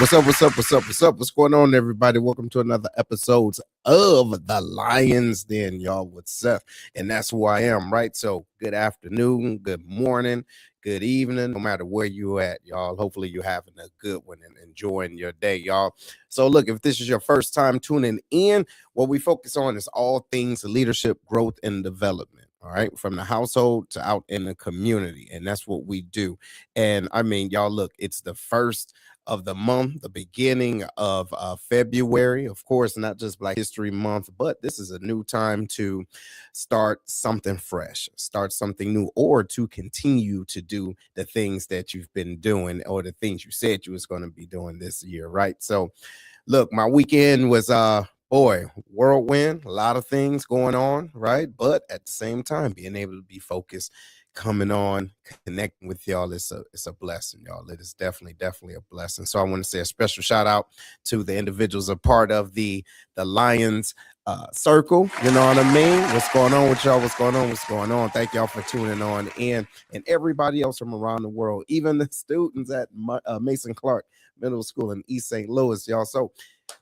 up? What's going on, everybody? Welcome to another episode of The Lions Den, y'all, with Seth. And that's who I am, right? So good afternoon, good morning, good evening, no matter where you at, y'all. Hopefully you're having a good one and enjoying your day, y'all. So look, if this is your first time tuning in, what we focus on is all things leadership, growth, and development. All right, from the household to out in the community. And that's what we do. And I mean, y'all, look, it's the first of the month, the beginning of February, of course, not just Black History Month, but this is a new time to start something fresh, start something new, or to continue to do the things that you've been doing or the things you said you was going to be doing this year, right? So look, my weekend was whirlwind, a lot of things going on, right? But at the same time, being able to be focused, coming on, connecting with y'all, it's a blessing, y'all. It is definitely a blessing. So I want to say a special shout out to the individuals a part of the Lions circle. You know what I mean? What's going on with y'all? What's going on? Thank y'all for tuning on in, and everybody else from around the world, even the students at Mason Clark Middle School in East St. Louis, y'all. So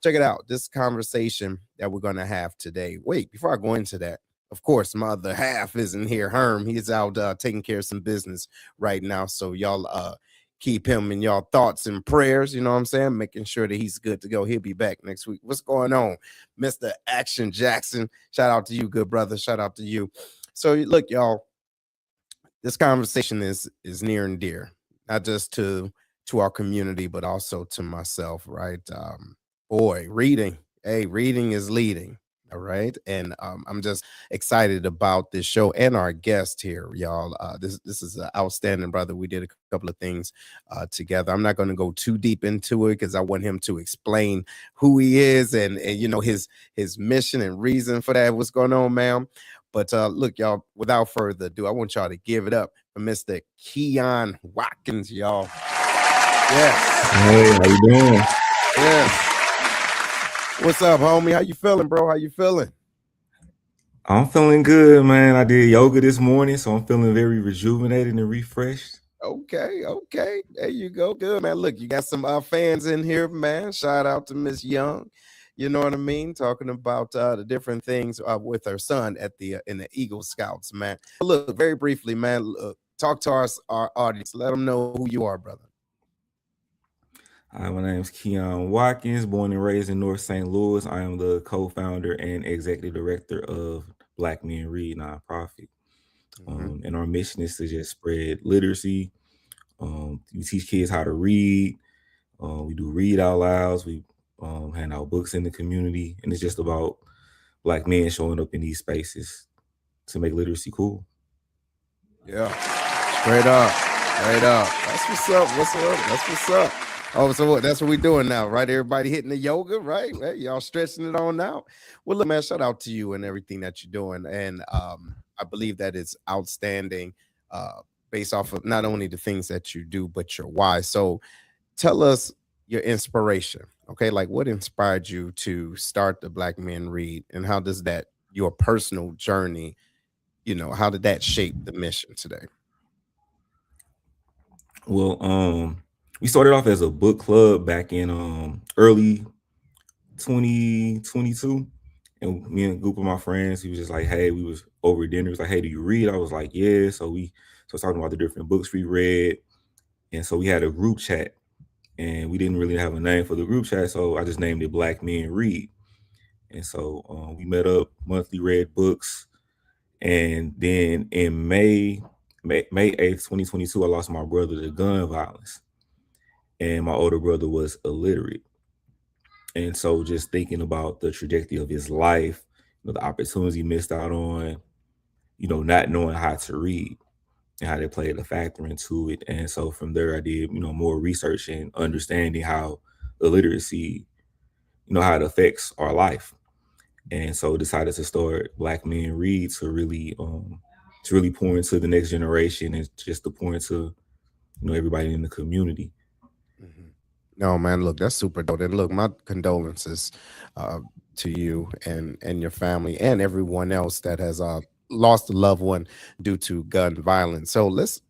check it out. This conversation that we're going to have today. Wait, before I go into that, of course, my other half isn't here. Herm, he's out taking care of some business right now. So y'all keep him in y'all thoughts and prayers. You know what I'm saying? Making sure that he's good to go. He'll be back next week. What's going on, Mr. Action Jackson? Shout out to you, good brother. Shout out to you. So look, y'all, this conversation is near and dear, not just to our community, but also to myself, right? Reading. Hey, reading is leading. All right. And I'm just excited about this show and our guest here, y'all. This is an outstanding brother. We did a couple of things together. I'm not going to go too deep into it because I want him to explain who he is and you know, his mission and reason for that. What's going on, ma'am? But look, y'all, without further ado, I want y'all to give it up for Mr. Keyon Watkins, y'all. Yes. Hey, how you doing? Yes. What's up, homie? How you feeling, bro? How you feeling? I'm feeling good, man. I did yoga this morning, so I'm feeling very rejuvenated and refreshed. Okay. There you go. Good, man. Look, you got some fans in here, man. Shout out to Miss Young. You know what I mean? Talking about the different things with her son at in the Eagle Scouts, man. Look, very briefly, man. Talk to our audience. Let them know who you are, brother. Hi, my name is Keyon Watkins, born and raised in North St. Louis. I am the co-founder and executive director of Black Men Read nonprofit. And our mission is to just spread literacy. We teach kids how to read. We do read out louds. We hand out books in the community. And it's just about Black men showing up in these spaces to make literacy cool. Yeah, straight up. That's what's up. That's what's up. Oh, so what? That's what we're doing now, right? Everybody hitting the yoga, right? Y'all stretching it on out. Well, look, man, shout out to you and everything that you're doing. And I believe that it's outstanding based off of not only the things that you do, but your why. So tell us your inspiration, okay? Like what inspired you to start the Black Men Read, and how does that, your personal journey, you know, how did that shape the mission today? Well, we started off as a book club back in early 2022, and me and a group of my friends, he was just like, hey, we was over dinner, he was like, hey, do you read? I was like, yeah. So talking about the different books we read, and so we had a group chat, and we didn't really have a name for the group chat, so I just named it Black Men Read. And so we met up monthly, read books, and then in May 8th, 2022, I lost my brother to gun violence, and my older brother was illiterate. And so just thinking about the trajectory of his life, you know, the opportunities he missed out on, you know, not knowing how to read and how they played a factor into it. And so from there, I did, you know, more research and understanding how illiteracy, you know, how it affects our life. And so decided to start Black Men Read to really pour into the next generation and just to pour into, you know, everybody in the community. No, man, look, that's super dope. And look, my condolences to you and your family and everyone else that has lost a loved one due to gun violence. So let's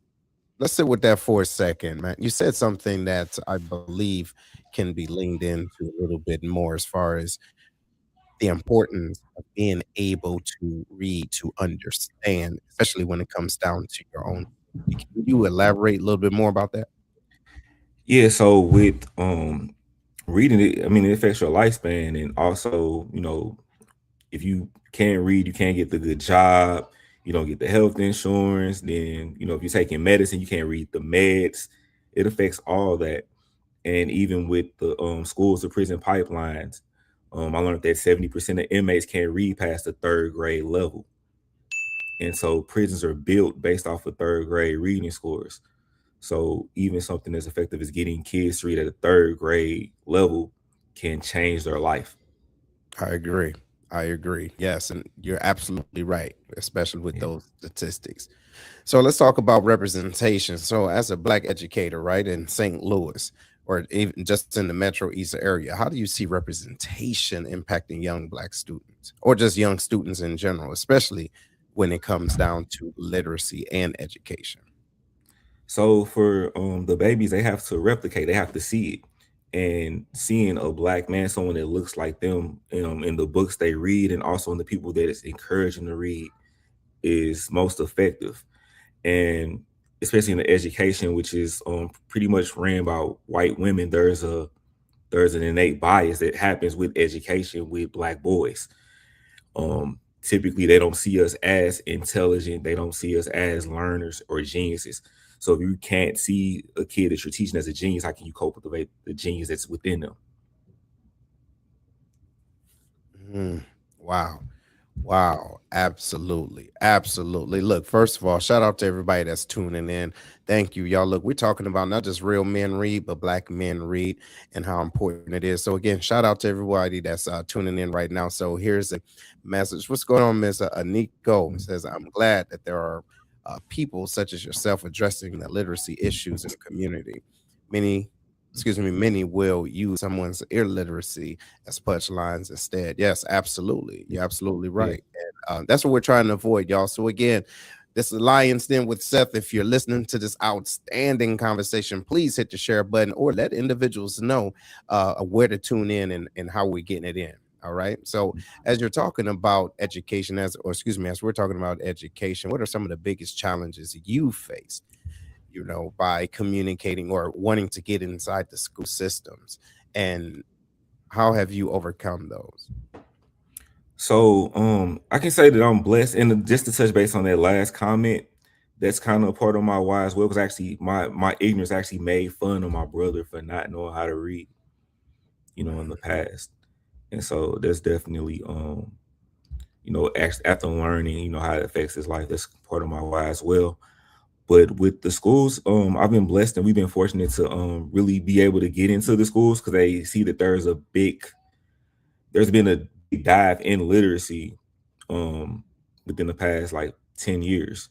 sit with that for a second, man. You said something that I believe can be leaned into a little bit more as far as the importance of being able to read, to understand, especially when it comes down to your own. Can you elaborate a little bit more about that? Yeah, so with reading it, I mean, it affects your lifespan, and also, if you can't read, you can't get the good job, you don't get the health insurance. Then, if you're taking medicine, you can't read the meds. It affects all that. And even with the schools to prison pipelines, I learned that 70% of inmates can't read past the third grade level. And so prisons are built based off of third grade reading scores. So even something as effective as getting kids to read at a third grade level can change their life. I agree. I agree. Yes, and you're absolutely right, especially with Yeah. those statistics. So let's talk about representation. So as a black educator, right, in St. Louis or even just in the Metro East area, how do you see representation impacting young black students or just young students in general, especially when it comes down to literacy and education? So for the babies, they have to replicate, they have to see it. And seeing a black man, someone that looks like them, in the books they read, and also in the people that it's encouraging to read, is most effective. And especially in the education, which is pretty much ran by white women, there's an innate bias that happens with education with black boys. Typically they don't see us as intelligent, they don't see us as learners or geniuses. So if you can't see a kid that you're teaching as a genius, how can you cultivate the genius that's within them? Mm, wow. Wow, absolutely. Absolutely. Look, first of all, shout out to everybody that's tuning in. Thank you, y'all. Look, we're talking about not just real men read, but black men read and how important it is. So, again, shout out to everybody that's tuning in right now. So, here's a message. What's going on, Miss Nico? It says, I'm glad that there are people such as yourself addressing the literacy issues in the community. Many, many will use someone's illiteracy as punchlines instead. Yes, absolutely. You're absolutely Yeah. right. And that's what we're trying to avoid, y'all. So again, this is Lions Den with Seth. If you're listening to this outstanding conversation, please hit the share button or let individuals know where to tune in and how we're getting it in. All right. So as you're talking about education, as we're talking about education, what are some of the biggest challenges you face, by communicating or wanting to get inside the school systems? And how have you overcome those? So I can say that I'm blessed. And just to touch base on that last comment, that's kind of a part of my why as well. Because actually my ignorance actually made fun of my brother for not knowing how to read, in the past. And so that's definitely after learning, how it affects his life, that's part of my why as well. But with the schools, I've been blessed and we've been fortunate to really be able to get into the schools because they see that there's been a big dive in literacy um within the past like 10 years.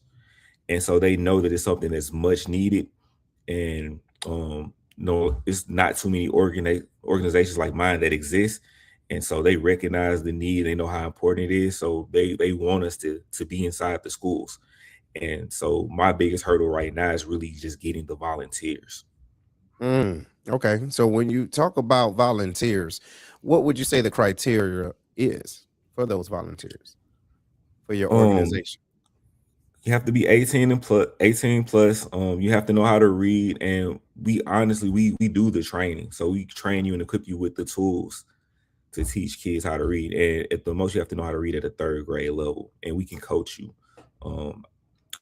And so they know that it's something that's much needed. And no, it's not too many organizations like mine that exist. And so they recognize the need, they know how important it is. So they want us to be inside the schools. And so my biggest hurdle right now is really just getting the volunteers. Okay. So when you talk about volunteers, what would you say the criteria is for those volunteers for your Um, organization? you have to be 18 plus. You have to know how to read, and we honestly we do the training. So we train you and equip you with the tools to teach kids how to read. And at the most, you have to know how to read at a third grade level, and we can coach you. Um,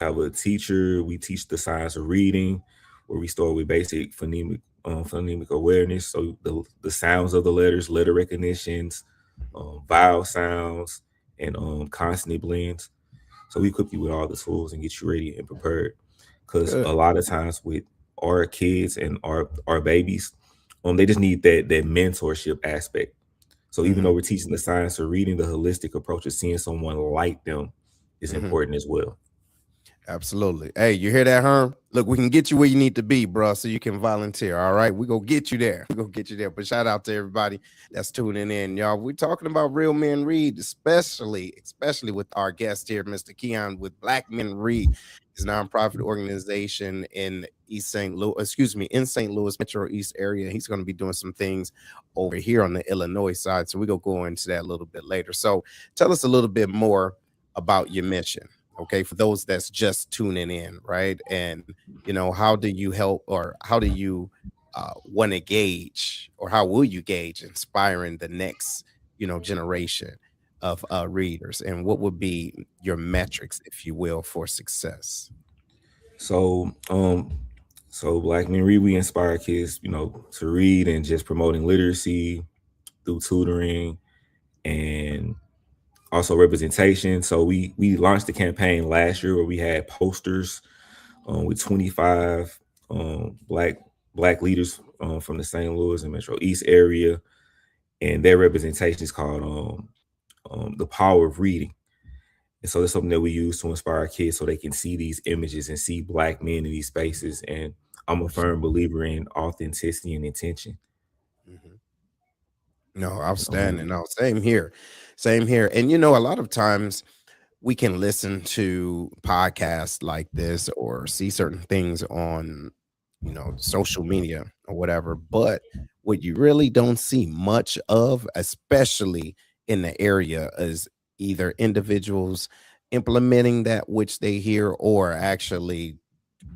I have a teacher. We teach the science of reading, where we start with basic phonemic awareness. So the sounds of the letters, letter recognitions, vowel sounds, and consonant blends. So we equip you with all the tools and get you ready and prepared. Because a Good. lot of times with our kids and our babies, they just need that mentorship aspect. So even Hmm. though we're teaching the science of reading, the holistic approach of seeing someone like them is Hmm. important as well. Absolutely. Hey, you hear that, Herm? Look, we can get you where you need to be, bro, so you can volunteer. All right, we go get you there. We go get you there. But shout out to everybody that's tuning in, y'all. We're talking about real men read, especially with our guest here, Mr. Keyon with Black Men Read. his nonprofit organization in East St. Louis, excuse me, in St. Louis Metro East area. He's going to be doing some things over here on the Illinois side. So we're going to go into that a little bit later. So tell us a little bit more about your mission. Okay, for those that's just tuning in, right? And how do you help, or how do you want to gauge, or how will you gauge inspiring the next generation of readers, and what would be your metrics, if you will, for success? So, so Black Men Read, we inspire kids, to read, and just promoting literacy through tutoring and also representation. So we launched the campaign last year where we had posters with 25 black leaders from the St. Louis and Metro East area, and their representation is called The Power of Reading. And so that's something that we use to inspire kids so they can see these images and see Black men in these spaces. And I'm a firm believer in authenticity and intention. Mhm. No, outstanding. No, same here. Same here. And a lot of times we can listen to podcasts like this or see certain things on, social media or whatever. But what you really don't see much of, especially in the area, is either individuals implementing that which they hear, or actually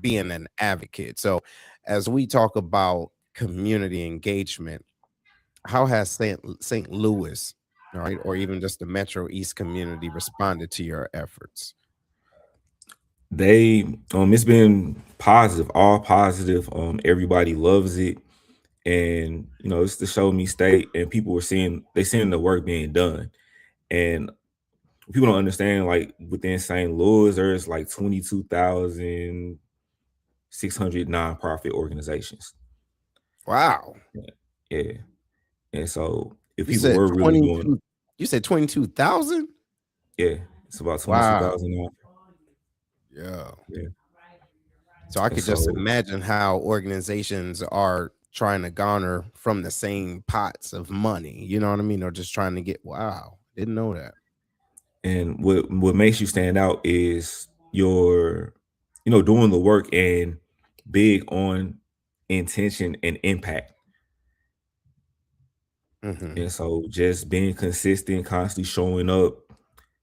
being an advocate. So, as we talk about community engagement, how has St. Louis, all right, or even just the Metro East community responded to your efforts? It's been positive, all positive. Everybody loves it. And it's the Show Me State, and people were seeing the work being done. And people don't understand, like, within St. Louis, there's like 22,600 nonprofit organizations. Wow. Yeah. And so if You people said were really doing 22, you said 22,000? yeah, it's about Wow. 22,000 now. Yeah. Yeah. So I And could just so imagine how organizations are trying to garner from the same pots of money. You know what I mean? Or just trying to get, wow, didn't know that. and what makes you stand out is your doing the work and big on intention and impact. Hmm. And so just being consistent, constantly showing up,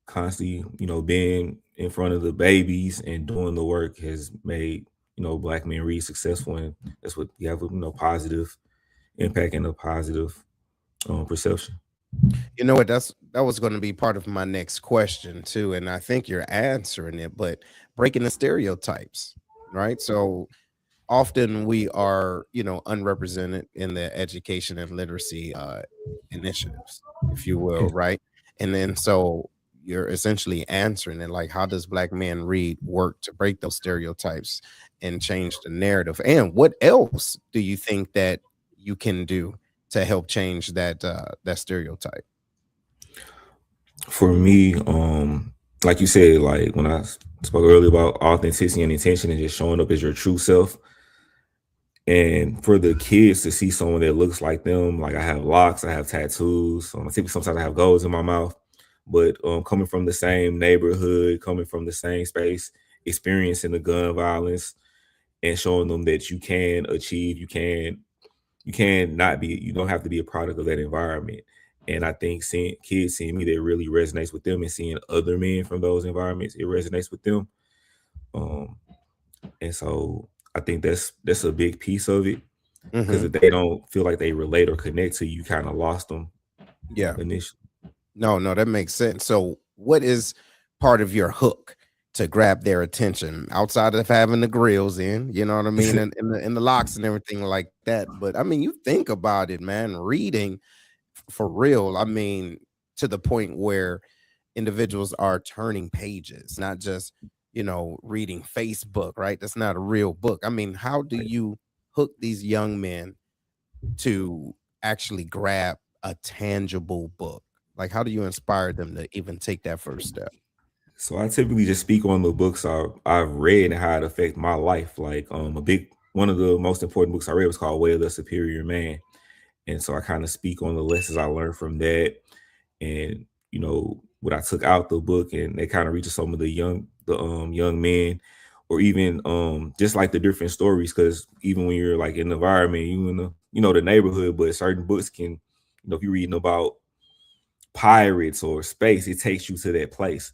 constantly, being in front of the babies and doing the work has made, Black Men Read successful. And that's what you have, positive impact and a positive perception. You know what? That was going to be part of my next question too, and I think you're answering it. But breaking the stereotypes, right? So often we are, unrepresented in the education and literacy initiatives, if you will, Yeah. right? And then so you're essentially answering it, like, how does Black Men Read work to break those stereotypes and change the narrative? And what else do you think that you can do to help change that stereotype? For me, like you said, like when I spoke earlier about authenticity and intention and just showing up as your true self, and for the kids to see someone that looks like them. Like, I have locks, I have tattoos, sometimes I have goals in my mouth, but coming from the same neighborhood, coming from the same space, experiencing the gun violence, and showing them that you can achieve, you can not be, you don't have to be a product of that environment. And I think seeing kids seeing me, that really resonates with them, and seeing other men from those environments, it resonates with them. Um, and so I think that's a big piece of it, because Hmm. if they don't feel like they relate or connect to you, you kind of lost them Yeah. initially. No, that makes sense. So, what is part of your hook to grab their attention outside of having the grills in? You know what I mean, and the locks and everything like that. But I mean, you think about it, man. Reading for real. I mean, to the point where individuals are turning pages, not just reading Facebook. Right? That's not a real book. I mean, how do Right. you hook these young men to actually grab a tangible book? Like, how do you inspire them to even take that first step? So I typically just speak on the books I've read and how it affect my life. Like, a big one of the most important books I read was called Way of the Superior Man. And so I kind of speak on the lessons I learned from that, and what I took out the book, and they kind of reach some of the young men or even just like the different stories, because even when you're like in the environment, you in the the neighborhood, but certain books can, if you're reading about pirates or space, it takes you to that place.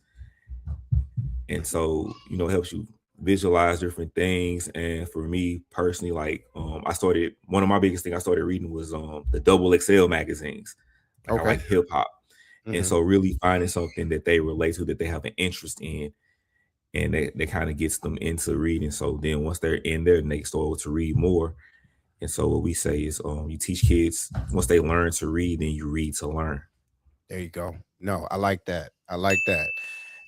And Mhm. so it helps you visualize different things. And for me personally, like I started, one of my biggest things I started reading was the double XL magazines. Like I Okay. like hip hop. And Hmm. so really finding something that they relate to, that they have an interest in, and that kind of gets them into reading. So then once they're in there, they start to read more. And so what we say is you teach kids, once they learn to read, then you read to learn. There you go. No, I like that. I like that.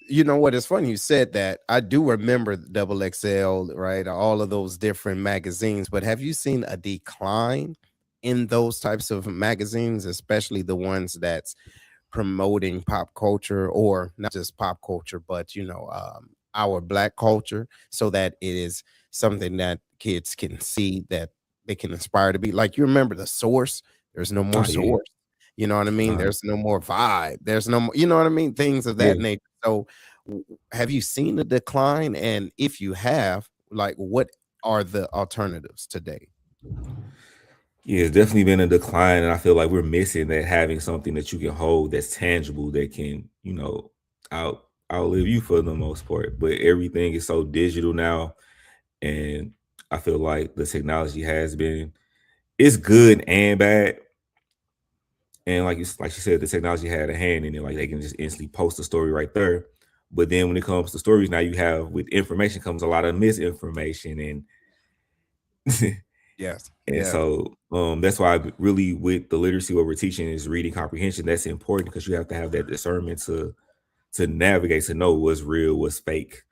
You know what? It's funny you said that. I do remember the Double XL, right? All of those different magazines. But have you seen a decline in those types of magazines, especially the ones that's promoting pop culture, or not just pop culture, but our black culture, so that it is something that kids can see, that they can inspire to be like? You remember the Source? There's no more Oh yeah. Source. You know what I mean? Uh, There's no more Vibe. There's no more, you know what I mean? Things of that yeah. nature. So, have you seen the decline? And if you have, like, what are the alternatives today? Yeah, it's definitely been a decline, and I feel like we're missing that, having something that you can hold that's tangible, that can, out outlive you for the most part. But everything is so digital now, and I feel like the technology has been, it's good and bad. And like you said, the technology had a hand in it. Like they can just instantly post a story right there. But then when it comes to stories, now you have, with information comes a lot of misinformation, and Yes. and Yes. so that's why really, with the literacy, what we're teaching is reading comprehension. That's important because you have to have that discernment to navigate, to know what's real, what's fake.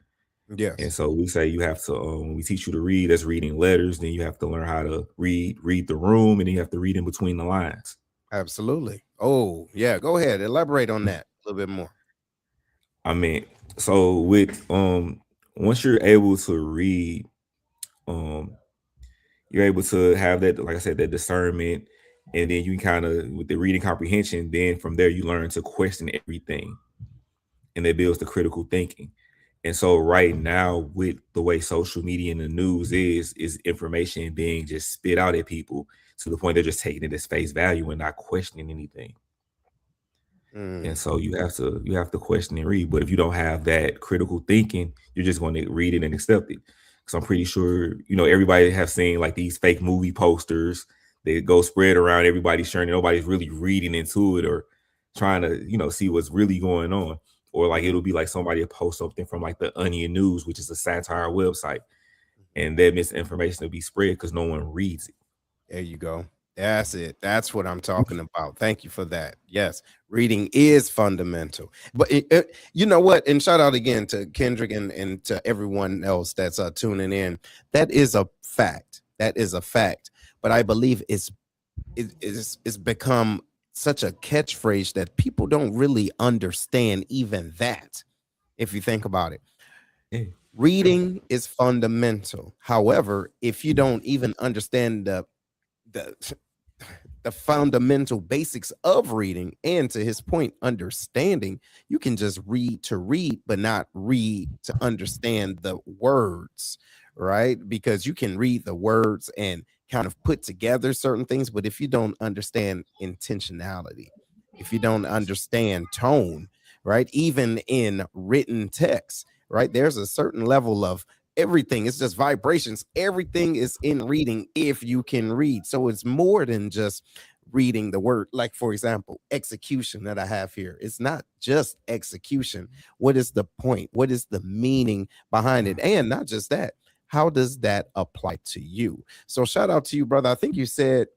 And Yes. so we say you have to, when we teach you to read, that's reading letters. Then you have to learn how to read the room, and then you have to read in between the lines. Absolutely. Oh, yeah. Go ahead. Elaborate on that a little bit more. I mean, so with once you're able to read, um, you're able to have that, like I said, that discernment, and then you kind of, with the reading comprehension, then from there you learn to question everything, and that builds the critical thinking. And so right now, with the way social media and the news is information being just spit out at people, to the point they're just taking it as face value and not questioning anything. And Mm, so you have to question and read. But if you don't have that critical thinking, you're just going to read it and accept it. Because I'm pretty sure everybody have seen like these fake movie posters that go spread around. Everybody's sharing it. Nobody's really reading into it or trying to see what's really going on. Or like mhm, it'll be like somebody will post something from like the Onion News, which is a satire website, mhm. and that misinformation will be spread because no one reads it. There you go. That's it. That's what I'm talking about. Thank you for that. Yes, reading is fundamental. But you know what? And shout out again to Kendrick and to everyone else that's tuning in. That is a fact. That is a fact. But I believe it's become such a catchphrase that people don't really understand even that. If you think about it, Yeah. reading is fundamental. However, if you don't even understand the the fundamental basics of reading, and to his point, understanding, you can just read to read but not read to understand the words, right? Because you can read the words and kind of put together certain things, but if you don't understand intentionality, if you don't understand tone, right, even in written text, right, there's a certain level of everything. It's just vibrations. Everything is in reading if you can read. So it's more than just reading the word. Like, for example, execution that I have here. It's not just execution. What is the point? What is the meaning behind it? And not just that, how does that apply to you? So shout out to you, brother. I think you said,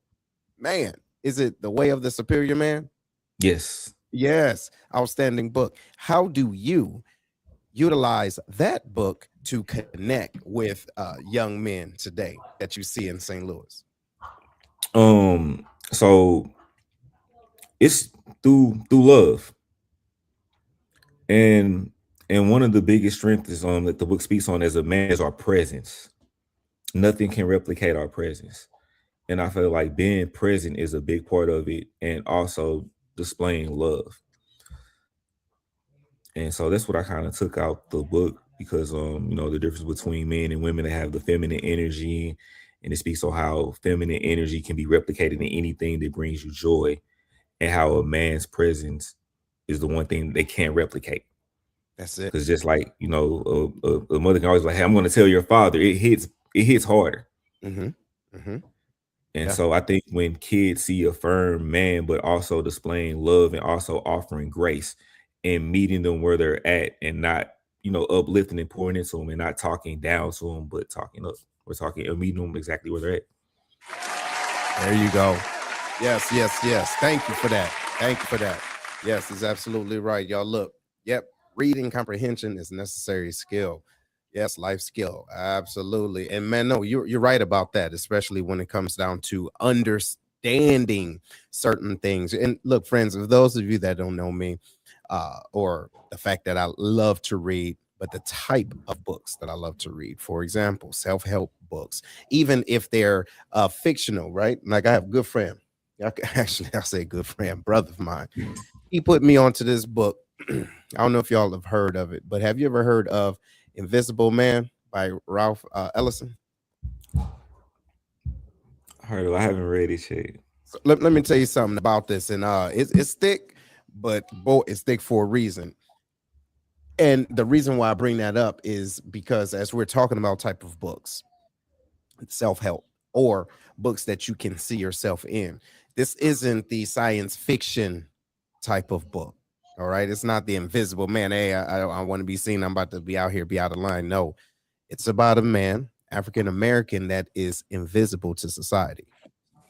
man, is it The Way of the Superior Man? Yes. Yes, outstanding book. How do you utilize that book to connect with young men today that you see in St. Louis? So it's through love. And one of the biggest strengths is that the book speaks on as a man is our presence. Nothing can replicate our presence. And I feel like being present is a big part of it, and also displaying love. And so that's what I kind of took out the book. because the difference between men and women that have the feminine energy, and it speaks on how feminine energy can be replicated in anything that brings you joy, and how a man's presence is the one thing they can't replicate. That's it. Because just like a mother can always be like, "Hey, I'm going to tell your father." It hits harder. Mm-hmm. Mm-hmm. And Yeah. so I think when kids see a firm man, but also displaying love and also offering grace and meeting them where they're at, and not, uplifting and pouring into them, and not talking down to them, but talking up. We're talking and meeting them exactly where they're at. There you go. Yes, yes, yes. Thank you for that. Thank you for that. Yes, it's absolutely right. Y'all look. Yep. Reading comprehension is a necessary skill. Yes, life skill. Absolutely. And man, no, you're right about that, especially when it comes down to understanding certain things. And look, friends, for those of you that don't know me, or the fact that I love to read, but the type of books that I love to read, for example, self-help books, even if they're fictional, right? Like I have a good friend. Actually, I'll say good friend, brother of mine. He put me onto this book. I don't know if y'all have heard of it, but have you ever heard of Invisible Man by Ralph Ellison? I haven't read it yet. So let me tell you something about this, and it's thick, but boy, it's thick for a reason. And the reason why I bring that up is because as we're talking about type of books, self-help or books that you can see yourself in, this isn't the science fiction type of book. All right, it's not the Invisible Man. Hey, I want to be seen, I'm about to be out here, be out of line. No, it's about a man, African American, that is invisible to society.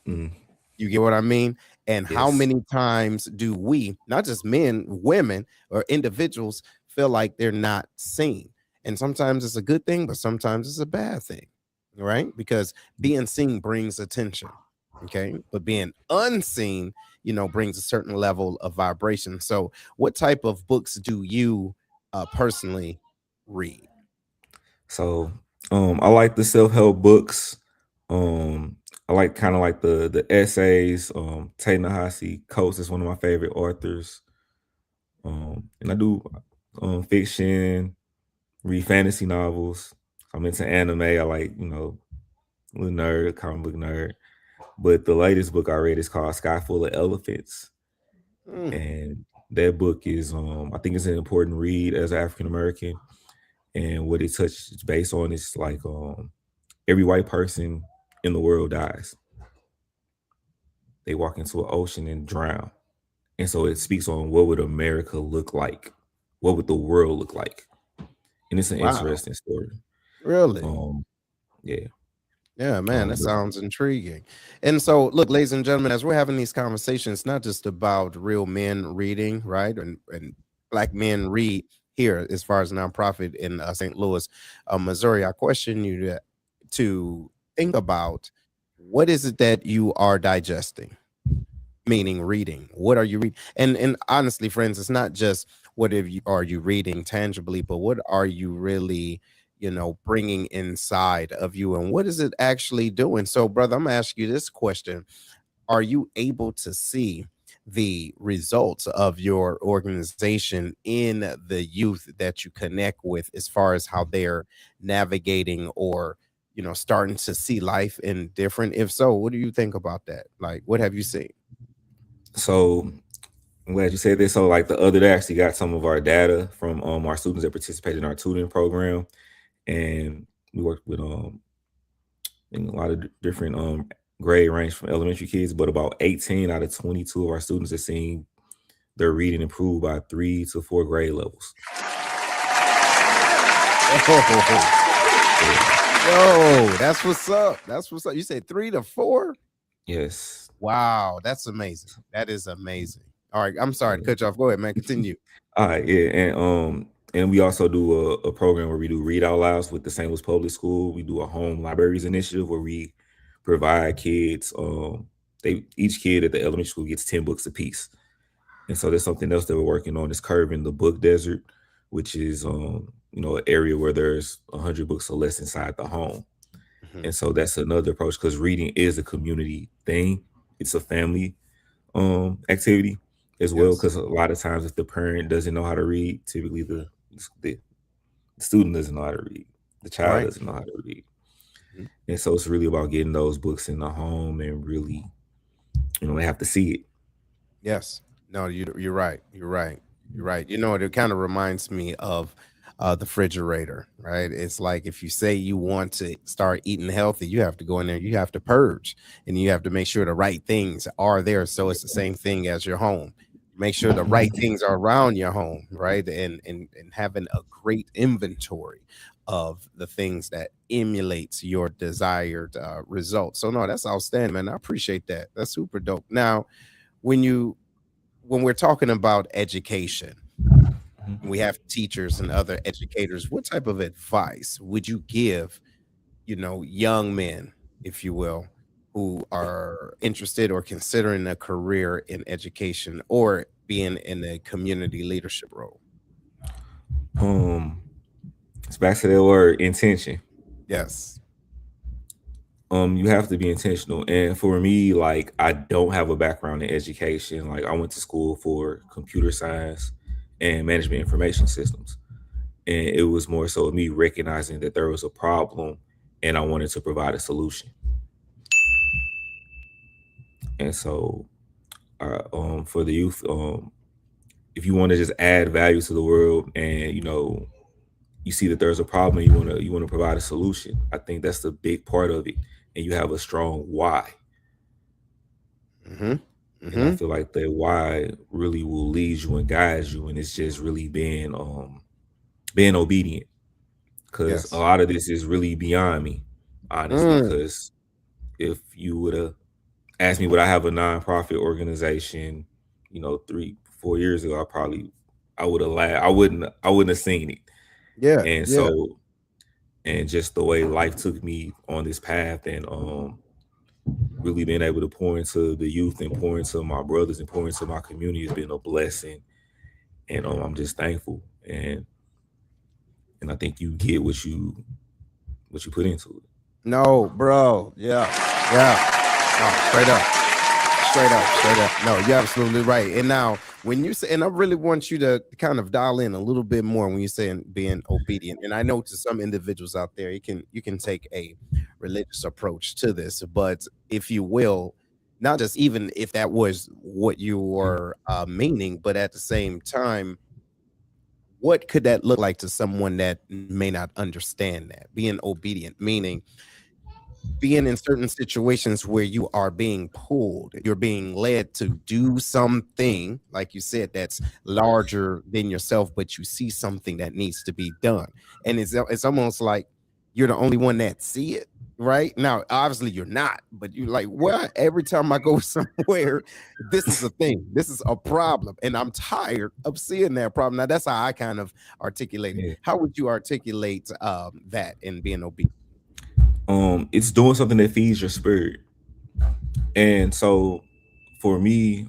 Mm, You get what I mean? And how yes. many times do we, not just men, women, or individuals, feel like they're not seen? And sometimes it's a good thing, but sometimes it's a bad thing, right? Because being seen brings attention, okay? But being unseen, brings a certain level of vibration. So, what type of books do you personally read? So I like the self-help books. Um I like kind of like the essays. Tay Nahasi Coates is one of my favorite authors. And I do fiction, read fantasy novels. I'm into anime. I like, little nerd, comic book nerd. But the latest book I read is called Sky Full of Elephants. Mm, And that book is I think it's an important read as an African American. And what it touches based on is like every white person in the world dies. They walk into an ocean and drown. And so it speaks on what would America look like? What would the world look like? And it's an wow, interesting story. really? Um, yeah. Yeah, man, that But sounds intriguing. And so, look, ladies and gentlemen, as we're having these conversations, it's not just about real men reading, right? And black men read here, as far as nonprofit in St. Louis, Missouri. I question you to think about what is it that you are digesting, meaning reading. What are you reading? And honestly, friends, it's not just what are you reading tangibly, but what are you really, bringing inside of you, and what is it actually doing? So, brother, I'm gonna ask you this question: are you able to see the results of your organization in the youth that you connect with, as far as how they're navigating or starting to see life in different? If so, what do you think about that? Like, what have you seen? so I'm glad you said this. So like the other day, I actually got some of our data from our students that participated in our tutoring program, and we worked with in a lot of different grade range from elementary kids, but about 18 out of 22 of our students are seeing their reading improve by 3 to 4 grade levels. Yeah. Yo, that's what's up. That's what's up. You said 3 to 4? Yes. Wow, that's amazing. That is amazing. All right, I'm sorry to Yeah. cut you off. Go ahead, man. Continue. All right, yeah, and we also do a program where we do read out louds with the St. Louis Public School. We do a home libraries initiative where we provide kids they each kid at the elementary school gets 10 books apiece. And so there's something else that we're working on is curving the book desert, which is an area where there's 100 books or less inside the home. Mhm. And so that's another approach because reading is a community thing. It's a family activity as well, Yes. because a lot of times if the parent doesn't know how to read, typically the The student doesn't know how to read. The child Right. doesn't know how to read. Mhm. And so it's really about getting those books in the home and really, they have to see it. Yes. No, you're right. You're right. You're right. You know, it kind of reminds me of the refrigerator, right? It's like if you say you want to start eating healthy, you have to go in there, you have to purge, and you have to make sure the right things are there. So it's the same thing as your home. Make sure the right things are around your home, right? And having a great inventory of the things that emulates your desired results. So no, that's outstanding, man. I appreciate that. That's super dope. Now, when you when we're talking about education, we have teachers and other educators, what type of advice would you give, young men, if you will, who are interested or considering a career in education or being in a community leadership role? Um, it's back to that word intention. Yes. You have to be intentional. And for me, like I don't have a background in education. Like I went to school for computer science and management information systems. And it was more so me recognizing that there was a problem and I wanted to provide a solution. And so for the youth, if you want to just add value to the world and you see that there's a problem and you want to provide a solution, I think that's the big part of it. And you have a strong why. Mm-hmm. And I Mm-hmm. feel like that why really will lead you and guide you, and it's just really being obedient. Because a Yes. lot of this is really beyond me, honestly. Mm. Because if you would have asked me would I have a nonprofit organization, 3-4 years ago, I would have laughed. I wouldn't have seen it. Yeah. And Yeah. so and just the way life took me on this path and really being able to pour into the youth and pour into my brothers and pour into my community has been a blessing. And I'm just thankful. And I think you get what you put into it. No, bro. Yeah. Yeah. No, straight up. Straight up, straight up. No, you're absolutely right. And now, when you say, and I really want you to kind of dial in a little bit more when you're saying being obedient. And I know to some individuals out there, you can take a religious approach to this, but if you will, not just even if that was what you were meaning, but at the same time, what could that look like to someone that may not understand that? Being obedient, meaning being in certain situations where you are being pulled, you're being led to do something, like you said, that's larger than yourself, but you see something that needs to be done. And it's almost like you're the only one that see it. Right now, obviously you're not, but you're like, what? Every time I go somewhere, this is a thing, this is a problem, and I'm tired of seeing that problem. Now, that's how I kind of articulate it. Yeah. How would you articulate that in being obedient? It's doing something that feeds your spirit. And so for me,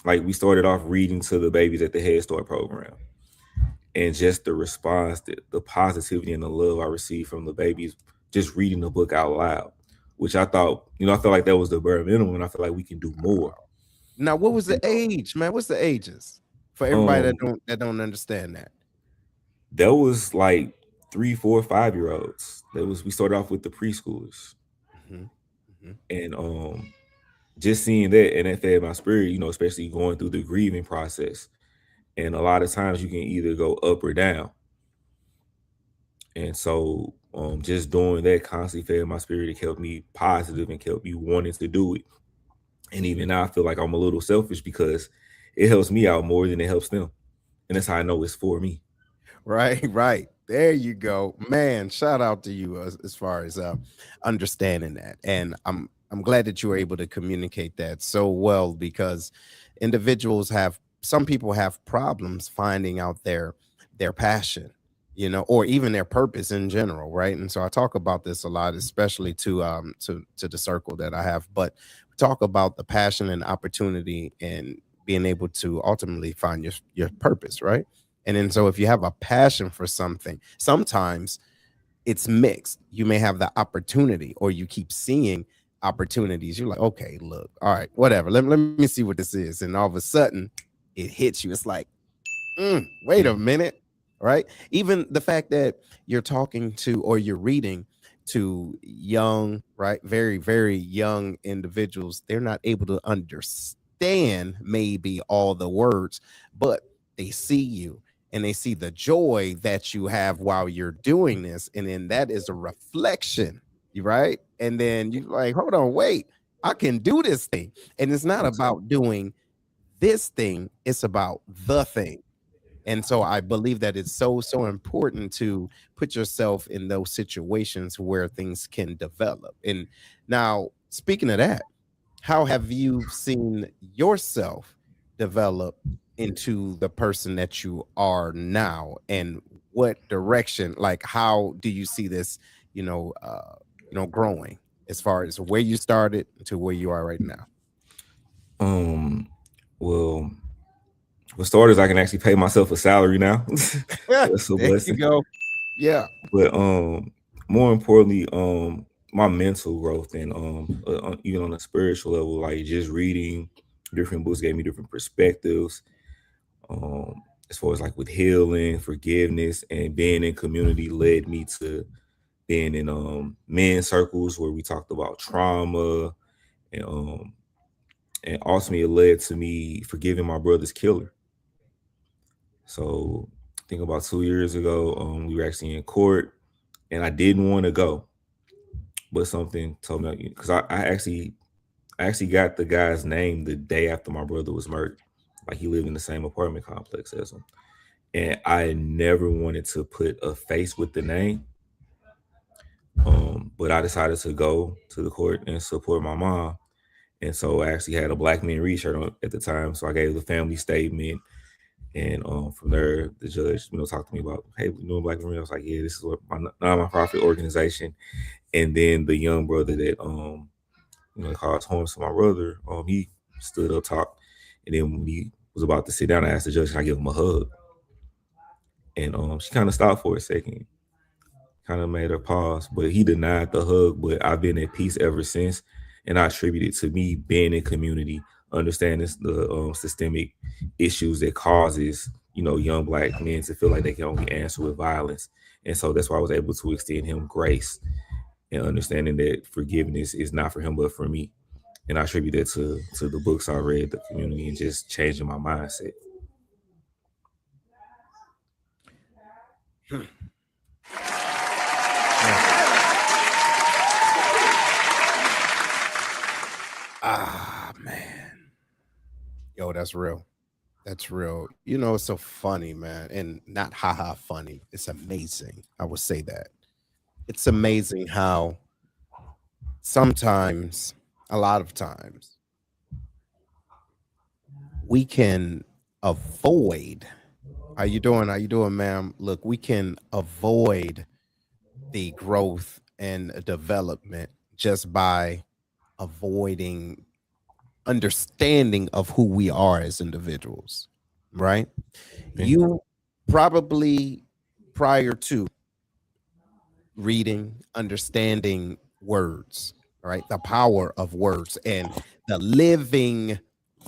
like we started off reading to the babies at the Head Start program. And just the response, the positivity and the love I received from the babies, just reading the book out loud, which I thought, I felt like that was the bare minimum, and I feel like we can do more. Now, what was the And age, man? What's the ages for everybody that um, don't understand that? that was like 3, 4, 5 year olds. We started off with the preschoolers, Mhm, mhm. and just seeing that and that fed my spirit, especially going through the grieving process. And a lot of times you can either go up or down. And so just doing that constantly fed my spirit. It kept me positive and kept me wanting to do it. And even now I feel like I'm a little selfish because it helps me out more than it helps them. And that's how I know it's for me. Right, right. There you go, man. Shout out to you as far as understanding that, and I'm glad that you were able to communicate that so well because some people have problems finding out their passion, or even their purpose in general, right? And so I talk about this a lot, especially to the circle that I have, but we talk about the passion and opportunity and being able to ultimately find your purpose, right? And then so if you have a passion for something, sometimes it's mixed. You may have the opportunity or you keep seeing opportunities. You're like, okay, look, all right, whatever. Let me see what this is. And all of a sudden it hits you. It's like, wait a minute. right? Even the fact that you're talking to or you're reading to young, right, very, very young individuals, they're not able to understand maybe all the words, but they see you and they see the joy that you have while you're doing this. And then that is a reflection, right? And then you like, hold on, wait, I can do this thing. And it's not about doing this thing, it's about the thing. And so I believe that it's so important to put yourself in those situations where things can develop. And now, speaking of that, how have you seen yourself develop into the person that you are now? And what direction, like how do you see this, growing as far as where you started to where you are right now? Um, well, for starters, I can actually pay myself a salary now, so that's a There you blessing. go. Yeah. But more importantly, my mental growth and even on a spiritual level, like just reading different books gave me different perspectives. As far as like with healing, forgiveness, and being in community led me to being in men's circles where we talked about trauma, and ultimately it led to me forgiving my brother's killer. So I think about 2 years ago, we were actually in court, and I didn't want to go, but something told me because I actually got the guy's name the day after my brother was murdered. Like he lived in the same apartment complex as him, and I never wanted to put a face with the name. But I decided to go to the court and support my mom. And so I actually had a Black Men Read shirt on at the time. So I gave the family statement. And from there, the judge, talked to me about, hey, we doing Black Men Read. I was like, yeah, this is what my non-profit organization. And then the young brother that, caused harm to my brother, he stood up, talked. And then when he was about to sit down, I asked the judge, can I give him a hug? And she kind of stopped for a second, kind of made her pause, but he denied the hug. But I've been at peace ever since, and I attribute it to me being in community, understanding the systemic issues that causes young Black men to feel like they can only answer with violence, and so that's why I was able to extend him grace and understanding that forgiveness is not for him but for me, and I attribute that to the books I read, the community, and just changing my mindset. Yeah. Ah, man. Yo, that's real. That's real. It's so funny, man. And not haha funny. It's amazing. I would say that. It's amazing how sometimes, a lot of times, we can avoid. How you doing? How you doing, ma'am? Look, we can avoid the growth and development just by avoiding understanding of who we are as individuals, right? Yeah. You probably, prior to reading, understanding words, right? The power of words and the living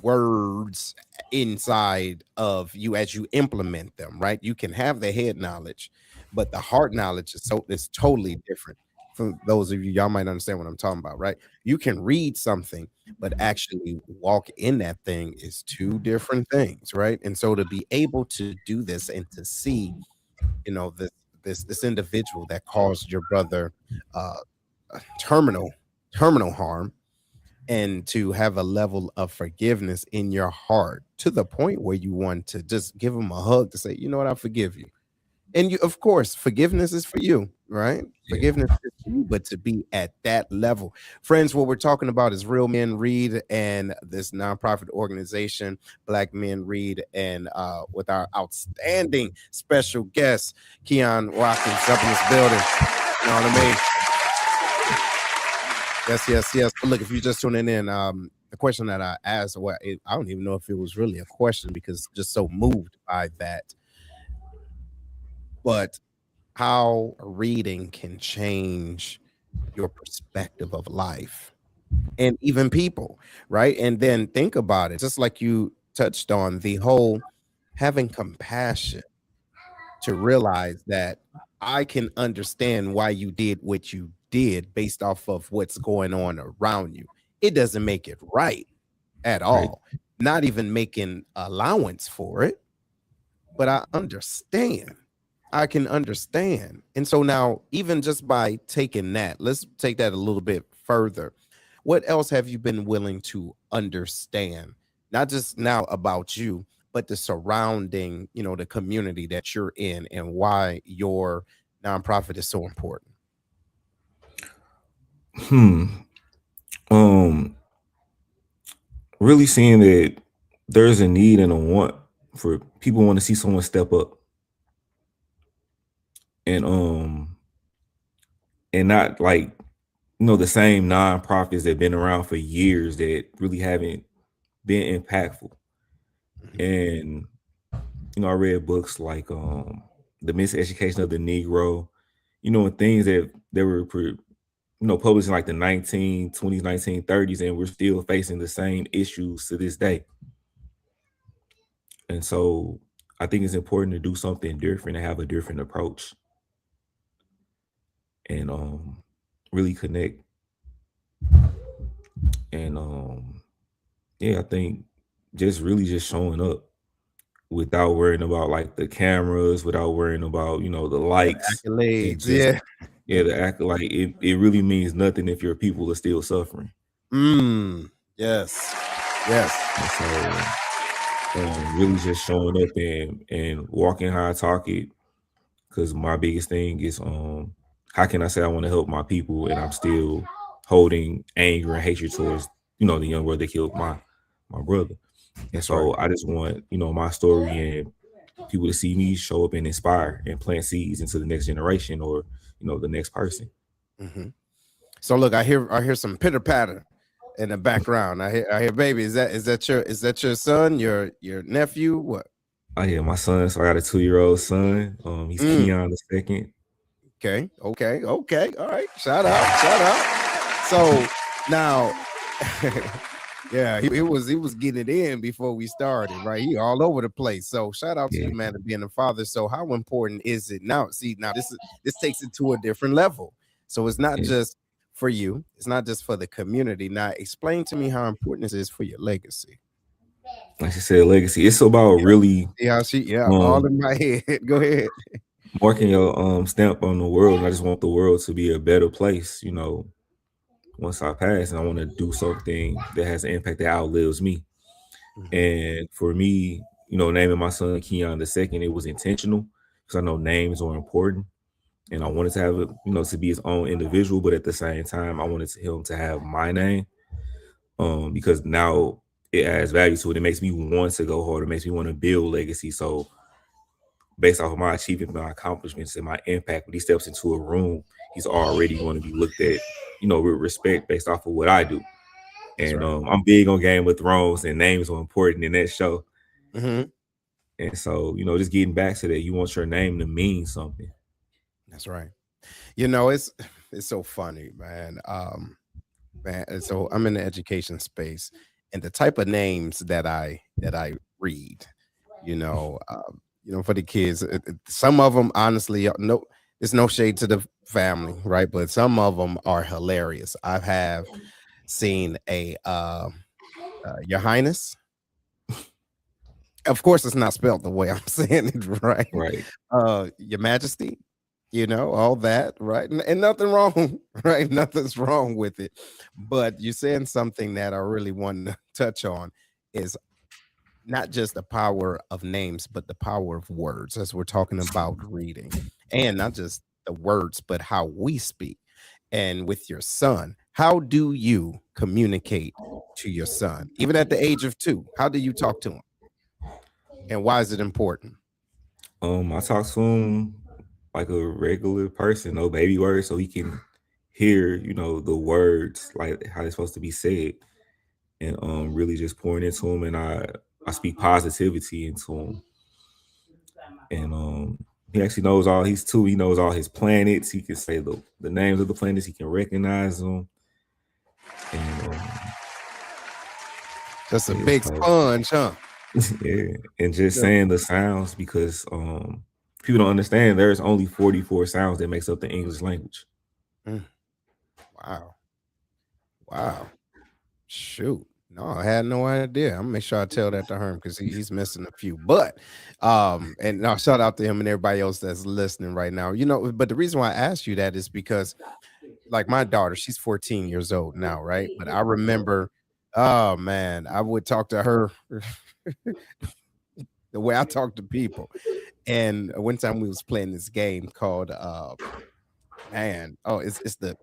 words inside of you as you implement them, right? You can have the head knowledge, but the heart knowledge is totally different. For those of you, y'all might understand what I'm talking about, right? You can read something, but actually walk in that thing is two different things, right? And so to be able to do this and to see, this individual that caused your brother uh terminal terminal harm, and to have a level of forgiveness in your heart to the point where you want to just give him a hug to say, you know what, I forgive you. And you, of course, forgiveness is for you, right? Yeah. Forgiveness is for you, but to be at that level. Friends, what we're talking about is Real Men Read and this nonprofit organization, Black Men Read, and with our outstanding special guest, Keyon Watkins, up in this building. You know what I mean? Yes, yes, yes. But look, if you're just tuning in, the question that I asked, I don't even know if it was really a question because just so moved by that. But how reading can change your perspective of life and even people, right? And then think about it, just like you touched on the whole having compassion, to realize that I can understand why you did what you did based off of what's going on around you. It doesn't make it right at Right. all, not even making allowance for it, but I understand. I can understand. And so now, even just by taking that, let's take that a little bit further. What else have you been willing to understand? Not just now about you, but the surrounding, the community that you're in and why your nonprofit is so important. Hmm. Um, really seeing that there's a need and a want for people want to see someone step up and not like the same nonprofits that been around for years that really haven't been impactful. Mhm. And I read books like The Miseducation of the Negro, and things that were published in like the 1920s, 1930s, and we're still facing the same issues to this day. And so I think it's important to do something different and have a different approach and really connect. And yeah, I think just showing up without worrying about like the cameras, without worrying about, the Yeah, likes, the and accolades. just Yeah. the act like it really means nothing if your people are still suffering. Yes. Yes. And so really just showing up and walking how I talk it. Because my biggest thing is how can I say I want to help my people and I'm still holding anger and hatred towards, the young brother that killed my brother. And That's right. so I just want, my story and people to see me show up and inspire and plant seeds into the next generation or, the next person. Mhm. So look, I hear some pitter patter in the background. I hear baby. Is that your son? Your nephew? What? Oh yeah, my son. So I got a 2-year-old son. He's Mm, Keyon the second. okay. All right. Shout out. So now, yeah, he was getting it in before we started, right? He all over the place. So shout out to Yeah, you, man, to being a father. So how important is it now? See, now this takes it to a different level. So it's not yeah. just for you, it's not just for the community. Now explain to me how important this is for your legacy. Like I said, legacy. It's about Yeah. really Yeah, yeah, all um in my head. Go ahead. marking your stamp on the world. And I just want the world to be a better place, once I pass. And I want to do something that has an impact that outlives me. Mhm. And for me, naming my son Keyon the second, it was intentional because I know names are important. And I wanted to have it, to be his own individual, but at the same time, I wanted him to have my name. Because now it adds value to it. It makes me want to go harder, it makes me want to build legacy. So based off of my achievements, my accomplishments, and my impact, when he steps into a room, he's already going to be looked at, with respect based off of what I do. That's And right. I'm big on Game of Thrones, and names are important in that show. Hmm. And so, just getting back to that, you want your name to mean something. That's right. It's so funny, man. Man, and so I'm in the education space, and the type of names that I read, for the kids, some of them, honestly, no, there's no shade to the family, right? But some of them are hilarious. I have seen Your Highness. Of course, it's not spelled the way I'm saying it, right? Right. Your Majesty, all that, right? And nothing wrong, right? Nothing's wrong with it. But you're saying something that I really want to touch on is not just the power of names, but the power of words, as we're talking about reading, and not just the words, but how we speak. And with your son, how do you communicate to your son, even at the age of 2? How do you talk to him, and why is it important? I talk to him like a regular person, no baby words, so he can hear, the words like how they're supposed to be said, and really just pouring into him. And I speak positivity into him, and he actually knows all. He's 2. He knows all his planets. He can say the names of the planets. He can recognize them, and Just a yeah, big so sponge, huh? yeah, and just Just saying the sounds because people don't understand there's only 44 sounds that makes up the English language. Mm, wow. Wow. Shoot. No, I had no idea. I'm gonna make sure I tell that to Herm because he's missing a few. But and now shout out to him and everybody else that's listening right now. But the reason why I asked you that is because like my daughter, she's 14 years old now, right? But I remember, oh man, I would talk to her the way I talk to people. And one time we was playing this game called it's the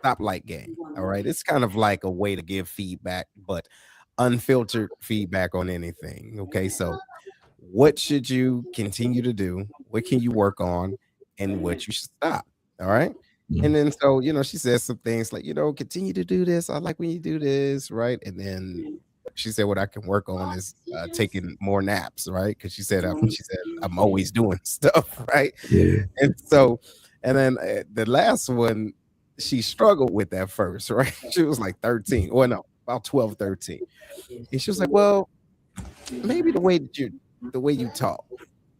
stoplight game. All right. It's kind of like a way to give feedback, but unfiltered feedback on anything. Okay. So what should you continue to do? What can you work on? And what you should stop. All right. And then so, she says some things like, continue to do this. I like when you do this, right? And then she said what I can work on is taking more naps, right? Because she said I'm always doing stuff, right? Yeah. And so, and then the last one, she struggled with that first, right? She was like 13, or no, about 12, 13. And she was like, well, maybe the way you talk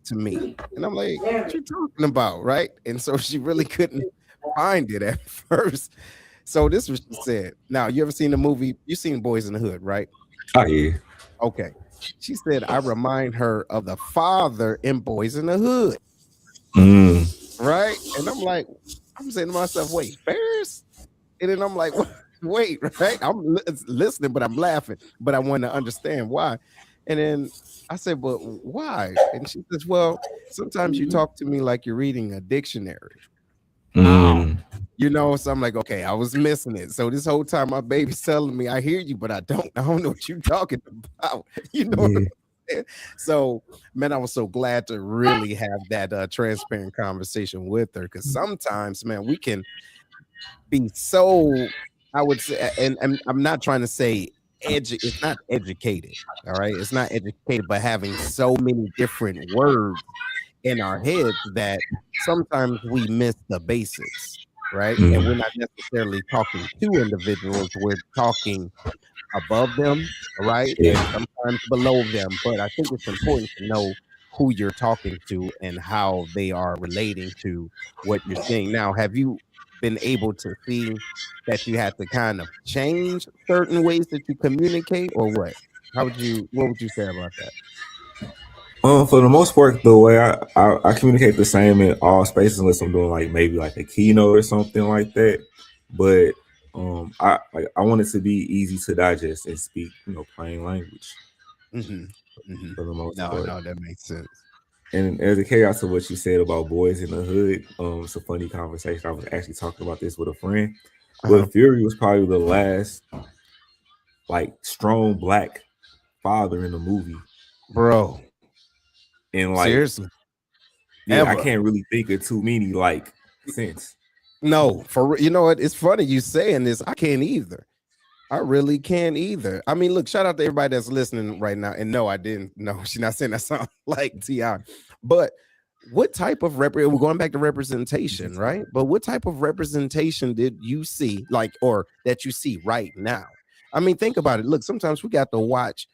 to me. And I'm like, what you talking about, right? And so she really couldn't find it at first. So this was she said. Now, you ever seen the movie? You seen Boys in the Hood, right? Oh yeah. Okay. She said, I remind her of the father in Boys in the Hood, Mm. right? And I'm saying to myself, wait, Ferris? And then I'm like, wait, right? I'm listening, but I'm laughing, but I want to understand why. And then I said, but why? And she says, well, sometimes you talk to me like you're reading a dictionary. Mm. So I'm like, okay, I was missing it. So this whole time my baby's telling me, I hear you, but I don't know what you're talking about. You know what Yeah. I'm saying? So, man, I was so glad to really have that transparent conversation with her because sometimes, man, we can be so, I would say, and I'm not trying to say it's not educated, all right? It's not educated, but having so many different words in our heads that sometimes we miss the basics, right? And we're Mm. not necessarily talking to individuals, we're talking above them, right? And Yeah. sometimes below them. But I think it's important to know who you're talking to and how they are relating to what you're saying. Now, have you been able to see that you had to kind of change certain ways that you communicate, or what? What would you say about that? For the most part, the way I communicate the same in all spaces, unless I'm doing like maybe like a keynote or something like that. But I want it to be easy to digest and speak, plain language Hmm. Hmm. for the most No, part. no, that makes sense. And as a chaos to what you said about boys in the hood, it's a funny conversation. I was actually talking about this with a friend. Uh-huh. But Fury was probably the last like strong black father in the movie, Bro, and like seriously, yeah, I ever. can't really think of too many like since. No, you know what? It's funny you saying this. I can't either. I really can't either. I mean, look, shout out to everybody that's listening right now. And no, I didn't. No, she's not saying that sound like Ti. But what type of we're going back to representation, right? But what type of representation did you see, like, or that you see right now? I mean, think about it. Look, sometimes we got to watch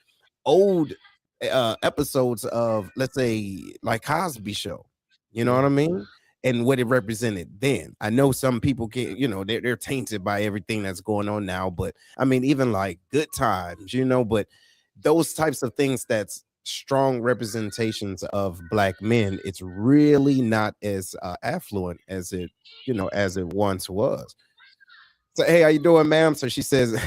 old episodes of, let's say, like Cosby Show. You know what I mean? And what it represented then. I know some people can, they're tainted by everything that's going on now, but I mean, even like Good Times, but those types of things that's strong representations of black men, it's really not as affluent as it once was. So, hey, how you doing, ma'am? So she says,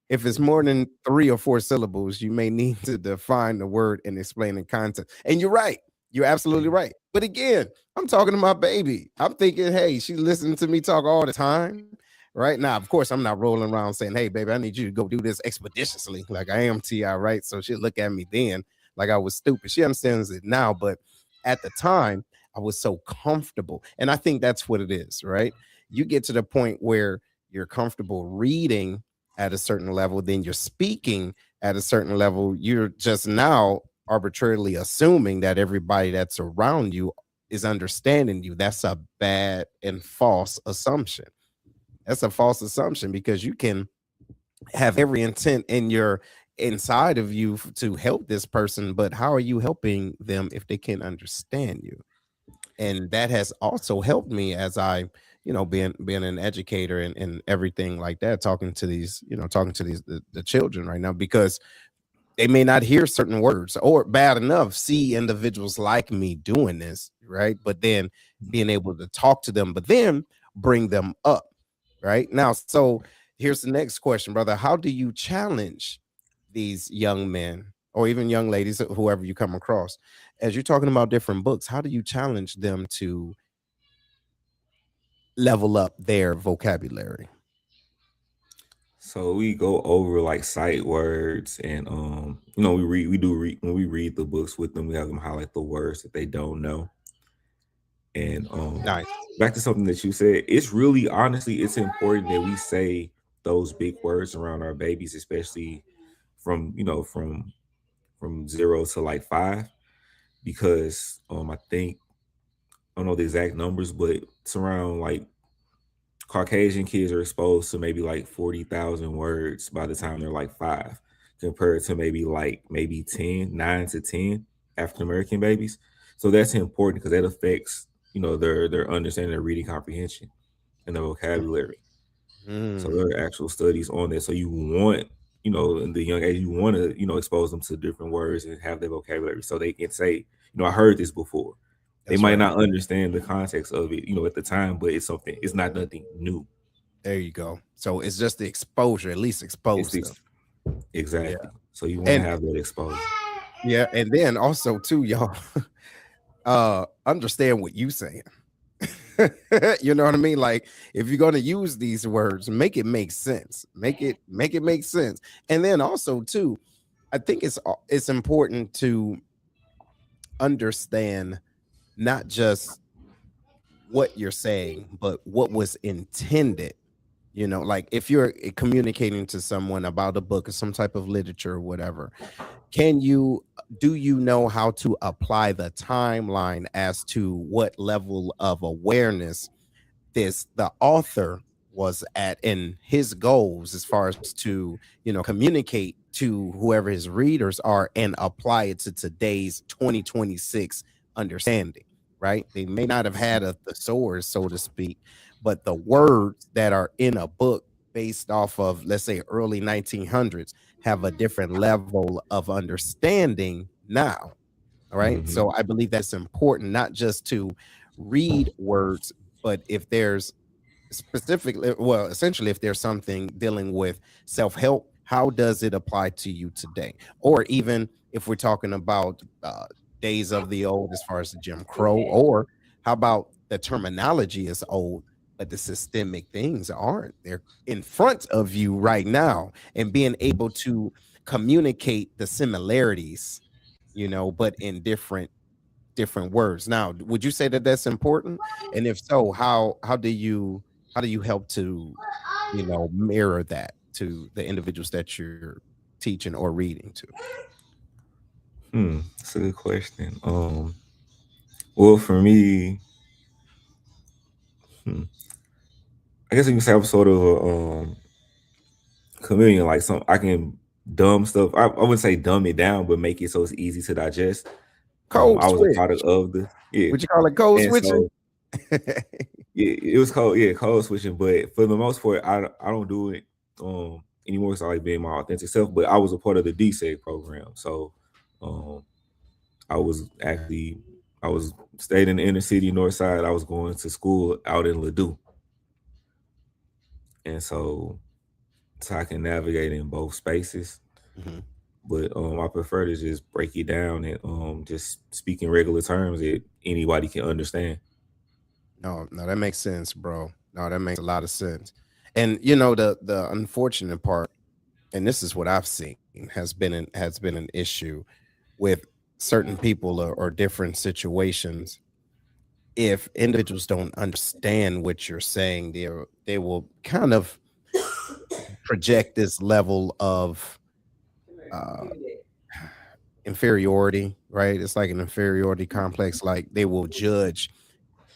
if it's more than 3 or 4 syllables, you may need to define the word and explain the context. And you're right. You're absolutely right. But again, I'm talking to my baby. I'm thinking, hey, she's listening to me talk all the time. Right now, of course, I'm not rolling around saying, hey, baby, I need you to go do this expeditiously, like I am Ti, right? So she'll look at me then like I was stupid. She understands it now, but at the time, I was so comfortable. And I think that's what it is, right? You get to the point where you're comfortable reading at a certain level, then you're speaking at a certain level. You're just now arbitrarily assuming that everybody that's around you is understanding you. That's a bad and false assumption. That's a false assumption because you can have every intent in your inside of you to help this person, but how are you helping them if they can't understand you? and that has also helped me as I, being an educator and everything like that, talking to these, talking to the children right now, because they may not hear certain words, or bad enough see individuals like me doing this, right? But then being able to talk to them, but then bring them up right now. So here's the next question, brother. How do you challenge these young men or even young ladies, whoever you come across, as you're talking about different books? How do you challenge them to level up their vocabulary? So we go over like sight words, and we do read when we read the books with them. We have them highlight the words that they don't know. And Nice. back to something that you said, it's really honestly it's important that we say those big words around our babies, especially from from 0 to like 5, because I think I don't know the exact numbers, but it's around like Caucasian kids are exposed to maybe like 40,000 words by the time they're like 5, compared to maybe 10, 9 to 10 African American babies. So that's important because that affects their understanding, their reading comprehension, and their vocabulary. So there Mm, are actual studies on that. So you want in the young age you want to expose them to different words and have their vocabulary so they can say I heard this before. They that's might right. not understand the context of it at the time, but it's not nothing new. There you go. So it's just the exposure, at least It's expose the them. Yeah. exactly. So you want to And have that exposure. yeah, and then also too, y'all, understand what you saying. You know what I mean? Like, if you're gonna use these words, make it make sense. Make it make sense. And then also too, I think it's important to understand not just what you're saying, but what was intended. Like if you're communicating to someone about a book or some type of literature or whatever, do you know how to apply the timeline as to what level of awareness the author was at in his goals, as far as to communicate to whoever his readers are and apply it to today's 2026 understanding, right? They may not have had a thesaurus, so to speak, but the words that are in a book based off of, let's say, early 1900s have a different level of understanding now. All right, Hmm. so I believe that's important, not just to read words, but if there's specifically, well, essentially, if there's something dealing with self-help, how does it apply to you today? Or even if we're talking about days of the old, as far as the Jim Crow, or how about the terminology is old, but the systemic things aren't? They're in front of you right now, and being able to communicate the similarities, but in different words. Now, would you say that that's important? And if so, how do you help to, mirror that to the individuals that you're teaching or reading to? That's a good question. Well, for me, hmm, I guess you can say I'm sort of a chameleon. Like some, I can dumb stuff. I wouldn't say dumb it down, but make it so it's easy to digest. Code I was a product switch. of the yeah, Would you call it code and switching? so yeah, it was code switching. But for the most part, I don't do it anymore. Because I like being my authentic self. But I was a part of the DSEG program, so um, I was actually I was stayed in the inner city, north side. I was going to school out in Ladue, and so I can navigate in both spaces. Mhm. But I prefer to just break it down and just speak in regular terms that anybody can understand. No, no, that makes sense, bro. No, that makes a lot of sense. And the unfortunate part, and this is what I've seen, has been an issue with certain people, or different situations. If individuals don't understand what you're saying, they will kind of project this level of uh, inferiority, right? It's like an inferiority complex. Like, they will judge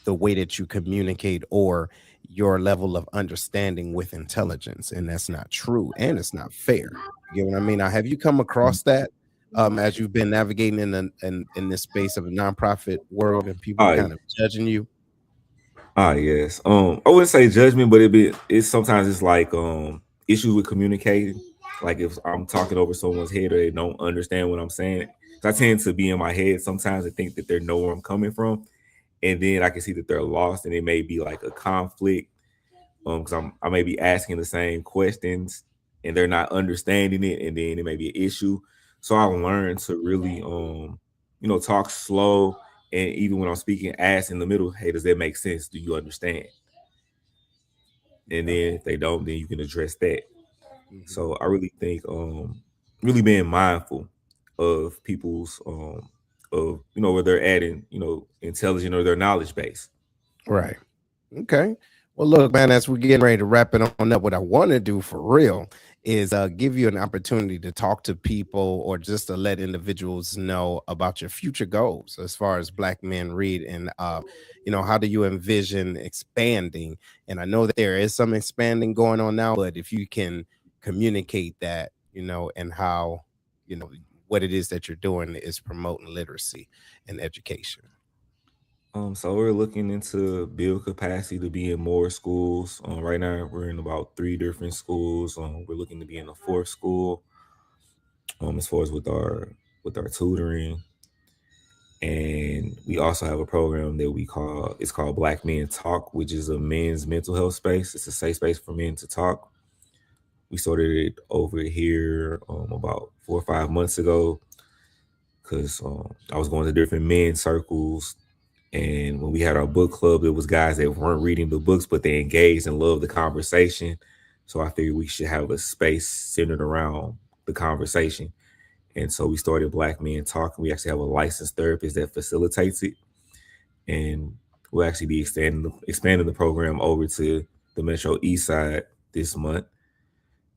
the way that you communicate or your level of understanding with intelligence, and that's not true, and it's not fair. You get what I mean? Now, have you come across that as you've been navigating in this space of a nonprofit world and people Ah, kind of judging you? yes. I wouldn't say judgment, but it's sometimes it's like issues with communicating. Like if I'm talking over someone's head or they don't understand what I'm saying. 'Cause I tend to be in my head sometimes and think that they know where I'm coming from. And then I can see that they're lost and it may be like a conflict. Because I may be asking the same questions and they're not understanding it, and then it may be an issue. So I learned to really talk slow, and even when I'm speaking, ask in the middle, hey, does that make sense? Do you understand? And then if they don't, then you can address that. Mhm. So I really think really being mindful of people's of where they're at in intelligent or their knowledge base. Right. Okay. Well, look, man, as we're getting ready to wrap it on up, what I want to do for real is give you an opportunity to talk to people or just to let individuals know about your future goals as far as Black Men Read, and how do you envision expanding? And I know that there is some expanding going on now, but if you can communicate that, and how, you know, what it is that you're doing is promoting literacy and education. So we're looking into build capacity to be in more schools. Right now we're in about 3 different schools. We're looking to be in the fourth school. As far as with our tutoring, and we also have a program that it's called Black Men Talk, which is a men's mental health space. It's a safe space for men to talk. We started it over here about 4 or 5 months ago because I was going to different men's circles. And when we had our book club, it was guys that weren't reading the books, but they engaged and loved the conversation. So I figured we should have a space centered around the conversation. And so we started Black Men Talking. We actually have a licensed therapist that facilitates it. And we'll actually be expanding the program over to the Metro East Side this month.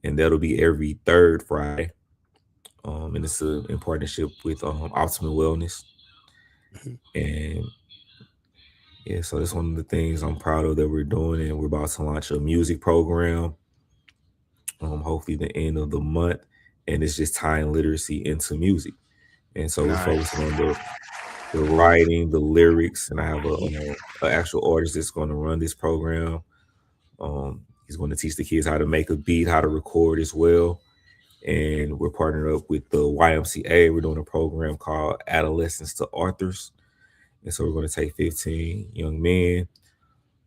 And that'll be every third Friday. And it's in partnership with Optimal Wellness. Mhm. And yeah, so that's one of the things I'm proud of that we're doing, and we're about to launch a music program, hopefully the end of the month, and it's just tying literacy into music, and so we're Nice. focusing on the writing, the lyrics, and I have a actual artist that's going to run this program. He's going to teach the kids how to make a beat, how to record as well, and we're partnered up with the YMCA. We're doing a program called Adolescence to Authors, and so we're going to take 15 young men.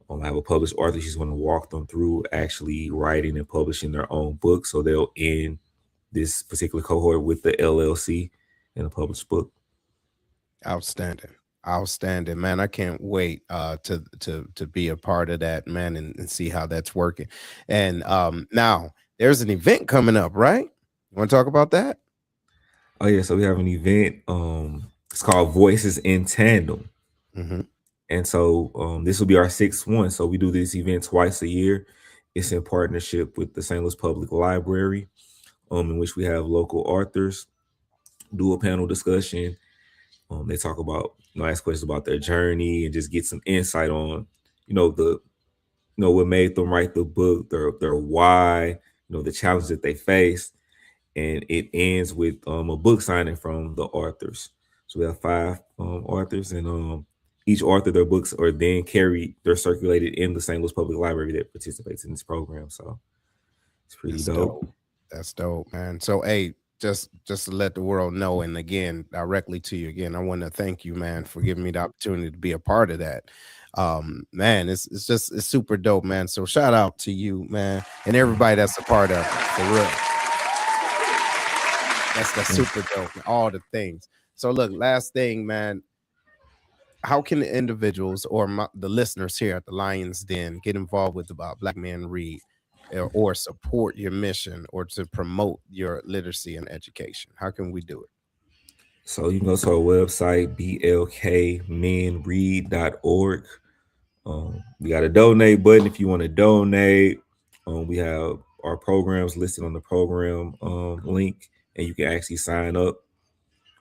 I have a published author. She's going to walk them through actually writing and publishing their own book. So they'll end this particular cohort with the LLC and a published book. Outstanding. Outstanding, man. I can't wait to be a part of that, man, and see how that's working. And now there's an event coming up, right? You want to talk about that? Oh yeah, so we have an event. It's called Voices in Tandem, Hmm. and so this will be our sixth one. So we do this event twice a year. It's in partnership with the St. Louis Public Library, in which we have local authors do a panel discussion. They talk about, ask questions about their journey and just get some insight on, the what made them write the book, their why, the challenges that they faced, and it ends with a book signing from the authors. So we have 5 authors, and each author, their books are then carried, they're circulated in the St. Louis Public Library that participates in this program. So it's pretty That's dope. dope. That's dope, man. So, hey, just to let the world know, and again, directly to you again, I want to thank you, man, for giving me the opportunity to be a part of that. Man, it's super dope, man. So shout out to you, man, and everybody that's a part of it, for real. That's super dope. All the things. So look, last thing, man. How can the individuals or the listeners here at the Lions Den get involved with about Black Men Read, or support your mission or to promote your literacy and education? How can we do it? So you can go to our website, blkmenread.org. We got a donate button if you want to donate. We have our programs listed on the program link, and you can actually sign up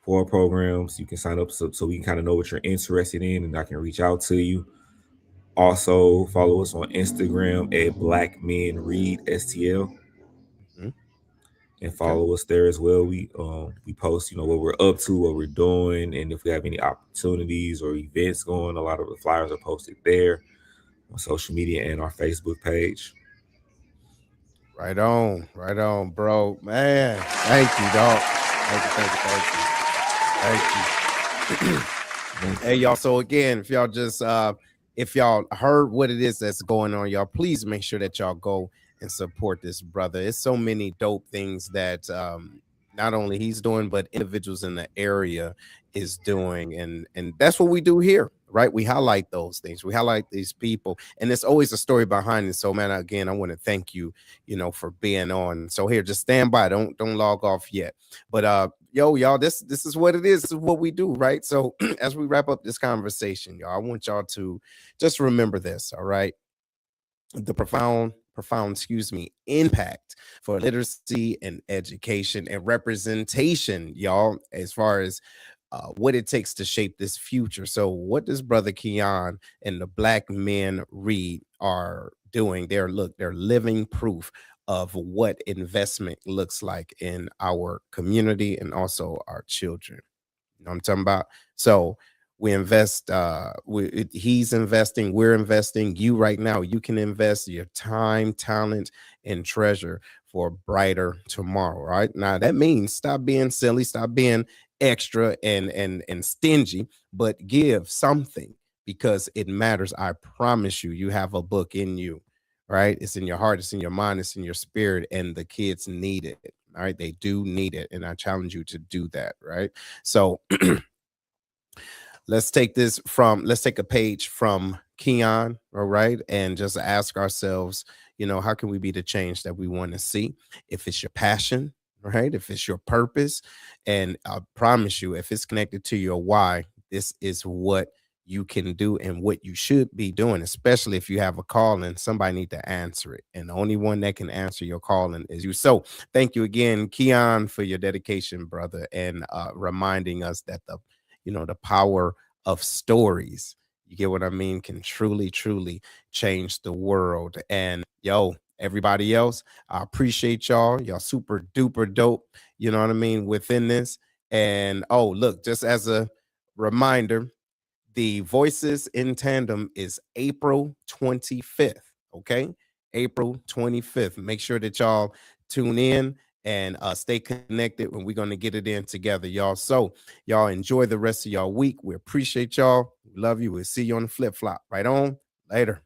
for our programs. You can sign up so we can kind of know what you're interested in, and I can reach out to you. Also, follow us on Instagram at Black Men Read STL. Mhm. and Okay. follow us there as well. We post, what we're up to, what we're doing, and if we have any opportunities or events going. A lot of the flyers are posted there on social media and our Facebook page. Right on, bro. Man, thank you, dog. Thank you. Hey, y'all. So again, if y'all heard what it is that's going on, y'all, please make sure that y'all go and support this brother. It's so many dope things that not only he's doing, but individuals in the area is doing, and that's what we do here, right? We highlight those things, we highlight these people, and there's always a story behind it. So, man, again, I want to thank you, for being on. So here, just stand by, don't log off yet. But y'all, this is what it is. This is what we do, right? So as we wrap up this conversation, y'all, I want y'all to just remember this, all right? The profound, impact for literacy and education and representation, y'all, as far as what it takes to shape this future. So, what does Brother Keyon and the Black Men Read are doing? They're living proof of what investment looks like in our community and also our children. You know what I'm talking about? So we invest, he's investing, we're investing. You right now, you can invest your time, talent, and treasure for a brighter tomorrow. Right now, that means stop being silly, stop being extra and stingy, but give something because it matters. I promise you, you have a book in you, right? It's in your heart, it's in your mind, it's in your spirit, and the kids need it. All right, they do need it, and I challenge you to do that. Right, so let's take a page from Keyon, all right, and just ask ourselves, how can we be the change that we want to see? If it's your passion, right? If it's your purpose, and I promise you, if it's connected to your why, this is what you can do and what you should be doing, especially if you have a calling. Somebody need to answer it, and the only one that can answer your calling is you. So thank you again, Keyon, for your dedication, brother, and reminding us that the power of stories, you get what I mean, can truly change the world. And everybody else, I appreciate y'all super duper dope, you know what I mean, within this. And look, just as a reminder, the Voices in Tandem is April 25th. Okay. April 25th. Make sure that y'all tune in and stay connected when we're going to get it in together, y'all. So, y'all enjoy the rest of y'all week. We appreciate y'all. We love you. We'll see you on the flip flop. Right on. Later.